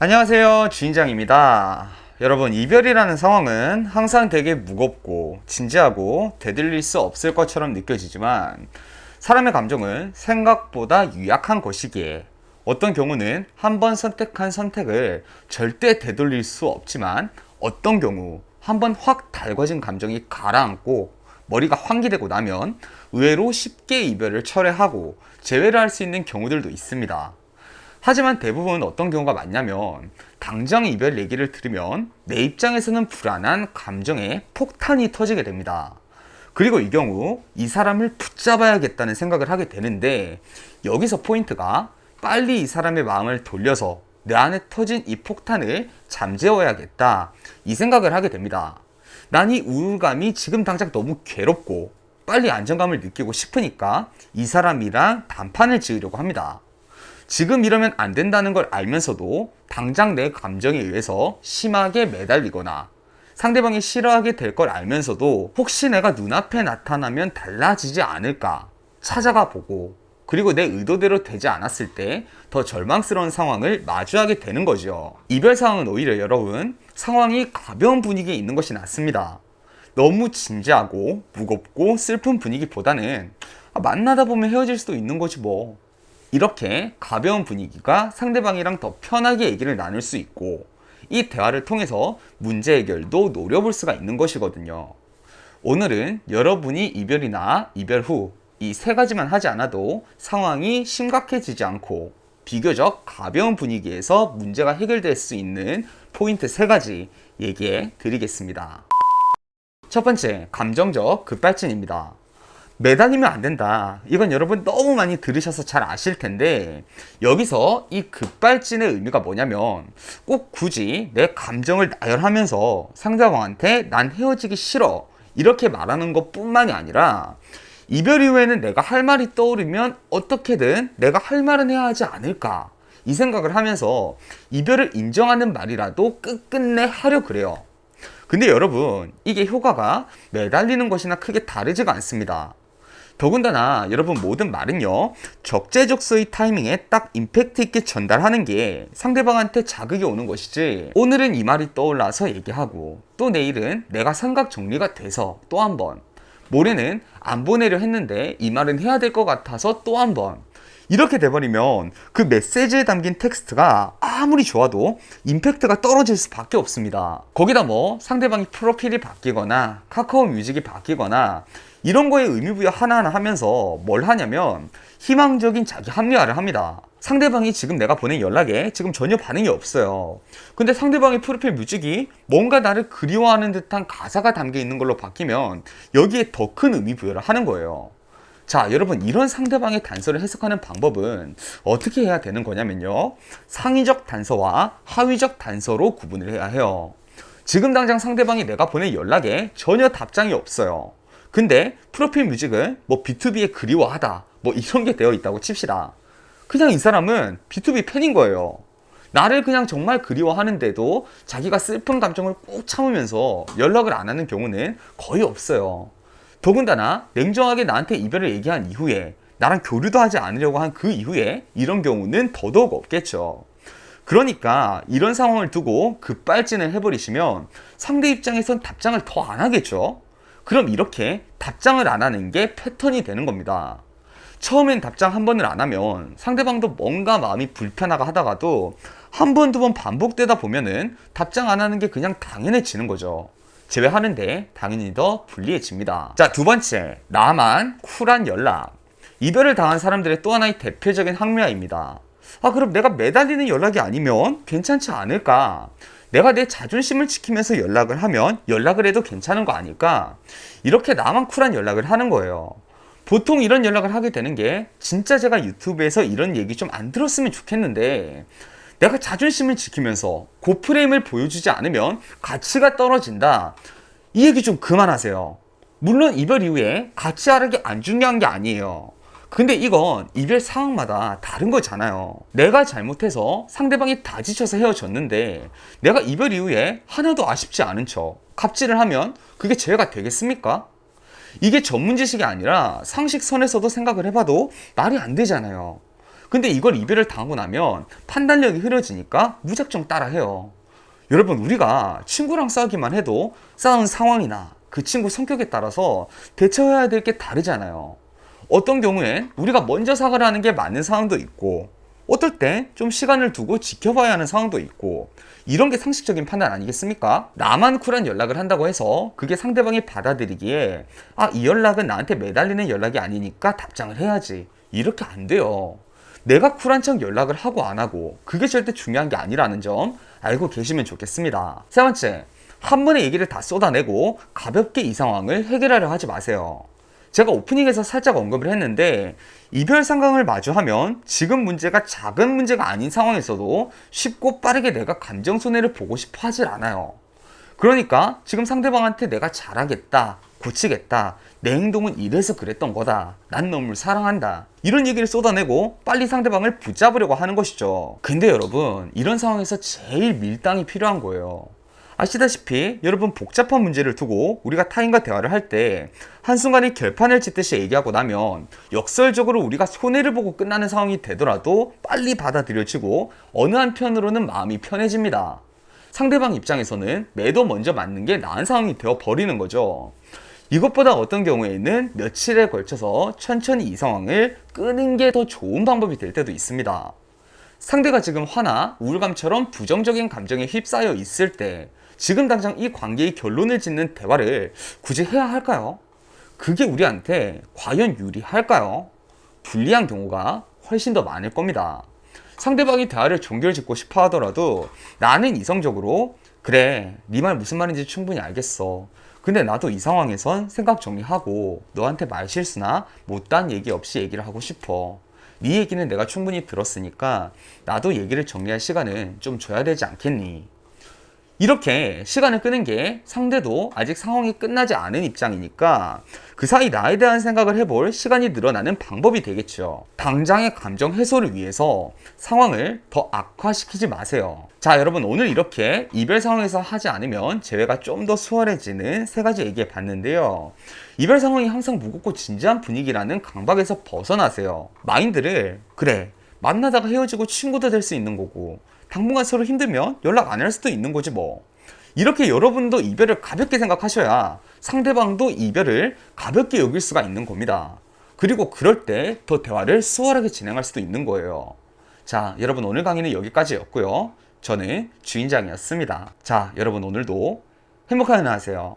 안녕하세요, 주인장입니다. 여러분, 이별이라는 상황은 항상 되게 무겁고 진지하고 되돌릴 수 없을 것처럼 느껴지지만 사람의 감정은 생각보다 유약한 것이기에 어떤 경우는 한 번 선택한 선택을 절대 되돌릴 수 없지만 어떤 경우 한 번 확 달궈진 감정이 가라앉고 머리가 환기되고 나면 의외로 쉽게 이별을 철회하고 재회를 할 수 있는 경우들도 있습니다. 하지만 대부분 어떤 경우가 많냐면 당장 이별 얘기를 들으면 내 입장에서는 불안한 감정에 폭탄이 터지게 됩니다. 그리고 이 경우 이 사람을 붙잡아야겠다는 생각을 하게 되는데 여기서 포인트가 빨리 이 사람의 마음을 돌려서 내 안에 터진 이 폭탄을 잠재워야겠다 이 생각을 하게 됩니다. 난 이 우울감이 지금 당장 너무 괴롭고 빨리 안정감을 느끼고 싶으니까 이 사람이랑 단판을 지으려고 합니다. 지금 이러면 안 된다는 걸 알면서도 당장 내 감정에 의해서 심하게 매달리거나 상대방이 싫어하게 될 걸 알면서도 혹시 내가 눈앞에 나타나면 달라지지 않을까 찾아가 보고 그리고 내 의도대로 되지 않았을 때 더 절망스러운 상황을 마주하게 되는 거죠. 이별 상황은 오히려 여러분 상황이 가벼운 분위기에 있는 것이 낫습니다. 너무 진지하고 무겁고 슬픈 분위기보다는 만나다 보면 헤어질 수도 있는 거지 뭐. 이렇게 가벼운 분위기가 상대방이랑 더 편하게 얘기를 나눌 수 있고 이 대화를 통해서 문제 해결도 노려볼 수가 있는 것이거든요. 오늘은 여러분이 이별이나 이별 후 이 세 가지만 하지 않아도 상황이 심각해지지 않고 비교적 가벼운 분위기에서 문제가 해결될 수 있는 포인트 세 가지 얘기해 드리겠습니다. 첫 번째, 감정적 급발진입니다. 매달리면 안 된다. 이건 여러분 너무 많이 들으셔서 잘 아실 텐데 여기서 이 급발진의 의미가 뭐냐면 꼭 굳이 내 감정을 나열하면서 상대방한테 난 헤어지기 싫어 이렇게 말하는 것 뿐만이 아니라 이별 이후에는 내가 할 말이 떠오르면 어떻게든 내가 할 말은 해야 하지 않을까 이 생각을 하면서 이별을 인정하는 말이라도 끝끝내 하려 그래요. 근데 여러분 이게 효과가 매달리는 것이나 크게 다르지가 않습니다. 더군다나 여러분 모든 말은요 적재적소의 타이밍에 딱 임팩트 있게 전달하는 게 상대방한테 자극이 오는 것이지 오늘은 이 말이 떠올라서 얘기하고 또 내일은 내가 생각 정리가 돼서 또 한 번 모레는 안 보내려 했는데 이 말은 해야 될 것 같아서 또 한 번 이렇게 돼버리면 그 메시지에 담긴 텍스트가 아무리 좋아도 임팩트가 떨어질 수밖에 없습니다. 거기다 뭐 상대방이 프로필이 바뀌거나 카카오 뮤직이 바뀌거나 이런 거에 의미부여 하나하나 하면서 뭘 하냐면 희망적인 자기 합리화를 합니다. 상대방이 지금 내가 보낸 연락에 지금 전혀 반응이 없어요. 근데 상대방의 프로필 뮤직이 뭔가 나를 그리워하는 듯한 가사가 담겨 있는 걸로 바뀌면 여기에 더 큰 의미부여를 하는 거예요. 자, 여러분 이런 상대방의 단서를 해석하는 방법은 어떻게 해야 되는 거냐면요. 상위적 단서와 하위적 단서로 구분을 해야 해요. 지금 당장 상대방이 내가 보낸 연락에 전혀 답장이 없어요. 근데 프로필 뮤직은 뭐 B2B에 그리워하다 뭐 이런 게 되어 있다고 칩시다. 그냥 이 사람은 B2B 팬인 거예요. 나를 그냥 정말 그리워하는데도 자기가 슬픈 감정을 꾹 참으면서 연락을 안 하는 경우는 거의 없어요. 더군다나 냉정하게 나한테 이별을 얘기한 이후에 나랑 교류도 하지 않으려고 한 그 이후에 이런 경우는 더더욱 없겠죠. 그러니까 이런 상황을 두고 급발진을 해버리시면 상대 입장에선 답장을 더 안 하겠죠. 그럼 이렇게 답장을 안 하는 게 패턴이 되는 겁니다. 처음엔 답장 한 번을 안 하면 상대방도 뭔가 마음이 불편하가 하다가도 한 번, 두 번 반복되다 보면은 답장 안 하는 게 그냥 당연해지는 거죠. 제외하는데 당연히 더 불리해집니다. 자, 두 번째, 나만 쿨한 연락. 이별을 당한 사람들의 또 하나의 대표적인 항묘입니다. 그럼 내가 매달리는 연락이 아니면 괜찮지 않을까? 내가 내 자존심을 지키면서 연락을 하면 연락을 해도 괜찮은 거 아닐까? 이렇게 나만 쿨한 연락을 하는 거예요. 보통 이런 연락을 하게 되는 게 진짜 제가 유튜브에서 이런 얘기 좀 안 들었으면 좋겠는데 내가 자존심을 지키면서 고프레임을 보여주지 않으면 가치가 떨어진다. 이 얘기 좀 그만하세요. 물론 이별 이후에 가치 하락이 안 중요한 게 아니에요. 근데 이건 이별 상황마다 다른 거잖아요. 내가 잘못해서 상대방이 다 지쳐서 헤어졌는데 내가 이별 이후에 하나도 아쉽지 않은 척 갑질을 하면 그게 죄가 되겠습니까? 이게 전문 지식이 아니라 상식선에서도 생각을 해봐도 말이 안 되잖아요. 근데 이걸 이별을 당하고 나면 판단력이 흐려지니까 무작정 따라해요. 여러분, 우리가 친구랑 싸우기만 해도 싸운 상황이나 그 친구 성격에 따라서 대처해야 될 게 다르잖아요. 어떤 경우엔 우리가 먼저 사과를 하는 게 맞는 상황도 있고, 어떨 때 좀 시간을 두고 지켜봐야 하는 상황도 있고, 이런 게 상식적인 판단 아니겠습니까? 나만 쿨한 연락을 한다고 해서 그게 상대방이 받아들이기에 이 연락은 나한테 매달리는 연락이 아니니까 답장을 해야지, 이렇게 안 돼요. 내가 쿨한 척 연락을 하고 안 하고 그게 절대 중요한 게 아니라는 점 알고 계시면 좋겠습니다. 세 번째, 한 번에 얘기를 다 쏟아내고 가볍게 이 상황을 해결하려 하지 마세요. 제가 오프닝에서 살짝 언급을 했는데, 이별 상황을 마주하면 지금 문제가 작은 문제가 아닌 상황에서도 쉽고 빠르게 내가 감정 손해를 보고 싶어 하질 않아요. 그러니까 지금 상대방한테 내가 잘하겠다, 고치겠다, 내 행동은 이래서 그랬던 거다, 난 너를 사랑한다, 이런 얘기를 쏟아내고 빨리 상대방을 붙잡으려고 하는 것이죠. 근데 여러분, 이런 상황에서 제일 밀당이 필요한 거예요. 아시다시피 여러분, 복잡한 문제를 두고 우리가 타인과 대화를 할 때 한순간에 결판을 짓듯이 얘기하고 나면 역설적으로 우리가 손해를 보고 끝나는 상황이 되더라도 빨리 받아들여지고 어느 한편으로는 마음이 편해집니다. 상대방 입장에서는 매도 먼저 맞는 게 나은 상황이 되어 버리는 거죠. 이것보다 어떤 경우에는 며칠에 걸쳐서 천천히 이 상황을 끄는 게 더 좋은 방법이 될 때도 있습니다. 상대가 지금 화나 우울감처럼 부정적인 감정에 휩싸여 있을 때 지금 당장 이 관계의 결론을 짓는 대화를 굳이 해야 할까요? 그게 우리한테 과연 유리할까요? 불리한 경우가 훨씬 더 많을 겁니다. 상대방이 대화를 종결짓고 싶어 하더라도 나는 이성적으로 그래, 네 말 무슨 말인지 충분히 알겠어. 근데 나도 이 상황에선 생각 정리하고 너한테 말실수나 못다한 얘기 없이 얘기를 하고 싶어. 네 얘기는 내가 충분히 들었으니까 나도 얘기를 정리할 시간은 좀 줘야 되지 않겠니? 이렇게 시간을 끄는 게 상대도 아직 상황이 끝나지 않은 입장이니까 그 사이 나에 대한 생각을 해볼 시간이 늘어나는 방법이 되겠죠. 당장의 감정 해소를 위해서 상황을 더 악화시키지 마세요. 자, 여러분, 오늘 이렇게 이별 상황에서 하지 않으면 재회가 좀 더 수월해지는 세 가지 얘기해 봤는데요. 이별 상황이 항상 무겁고 진지한 분위기라는 강박에서 벗어나세요. 마인드를 그래, 만나다가 헤어지고 친구도 될 수 있는 거고, 당분간 서로 힘들면 연락 안 할 수도 있는 거지 뭐. 이렇게 여러분도 이별을 가볍게 생각하셔야 상대방도 이별을 가볍게 여길 수가 있는 겁니다. 그리고 그럴 때 더 대화를 수월하게 진행할 수도 있는 거예요. 자, 여러분, 오늘 강의는 여기까지였고요. 저는 주인장이었습니다. 자, 여러분, 오늘도 행복한 하루 하세요.